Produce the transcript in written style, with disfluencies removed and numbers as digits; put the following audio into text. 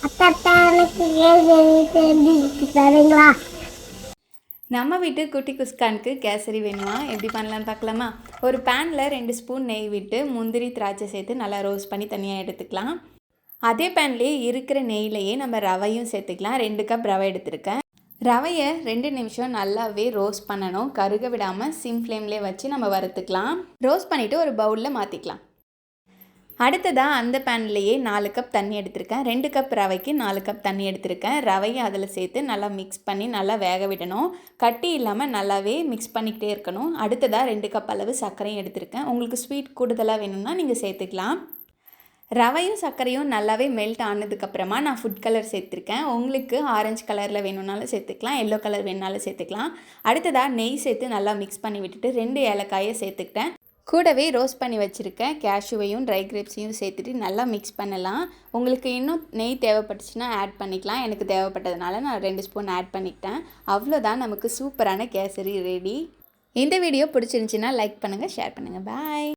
அத்தா எனக்கு கேசரி தரீங்களா? நம்ம வீட்டு குட்டி குஸ்கானுக்கு கேசரி வேணுமா? எப்படி பண்ணலான்னு பார்க்கலாமா? ஒரு பேனில் 2 ஸ்பூன் நெய் விட்டு முந்திரி திராட்சை சேர்த்து நல்லா ரோஸ்ட் பண்ணி தனியாக எடுத்துக்கலாம். அதே பேன்லேயே இருக்கிற நெய்யிலையே நம்ம ரவையும் சேர்த்துக்கலாம். 2 கப் ரவை எடுத்துருக்கேன். ரவையை 2 நிமிஷம் நல்லாவே ரோஸ்ட் பண்ணணும். கருக விடாமல் சிம் ஃப்ளேம்லேயே வச்சு நம்ம வறுத்துக்கலாம். ரோஸ்ட் பண்ணிவிட்டு ஒரு பவுலில் மாற்றிக்கலாம். அடுத்ததாக அந்த பேன்லேயே 4 கப் தண்ணி எடுத்திருக்கேன். 2 கப் ரவைக்கு 4 கப் தண்ணி எடுத்திருக்கேன். ரவையை அதில் சேர்த்து நல்லா மிக்ஸ் பண்ணி நல்லா வேக விடணும். கட்டி இல்லாமல் நல்லாவே மிக்ஸ் பண்ணிக்கிட்டே இருக்கணும். அடுத்ததாக 2 கப் அளவு சர்க்கரையும் எடுத்திருக்கேன். உங்களுக்கு ஸ்வீட் கூடுதலாக வேணும்னா நீங்கள் சேர்த்துக்கலாம். ரவையும் சர்க்கரையும் நல்லாவே மெல்ட் ஆனதுக்கப்புறமா நான் ஃபுட் கலர் சேர்த்துருக்கேன். உங்களுக்கு ஆரஞ்சு கலரில் வேணும்னாலும் சேர்த்துக்கலாம், எல்லோ கலர் வேணுனாலும் சேர்த்துக்கலாம். அடுத்ததாக நெய் சேர்த்து நல்லா மிக்ஸ் பண்ணி விட்டுட்டு 2 ஏலக்காயை சேர்த்துக்கிட்டேன். கூடவே ரோஸ்ட் பண்ணி வச்சுருக்கேன் கேஷ்யூவையும் ட்ரை கிரேப்ஸையும் சேர்த்துட்டு நல்லா மிக்ஸ் பண்ணலாம். உங்களுக்கு இன்னும் நெய் தேவைப்பட்டுச்சுன்னா ஆட் பண்ணிக்கலாம். எனக்கு தேவைப்பட்டதுனால நான் 2 ஸ்பூன் ஆட் பண்ணிக்கிட்டேன். அவ்வளோதான், நமக்கு சூப்பரான கேசரி ரெடி. இந்த வீடியோ பிடிச்சிருந்துச்சின்னா லைக் பண்ணுங்கள், ஷேர் பண்ணுங்கள். பாய்.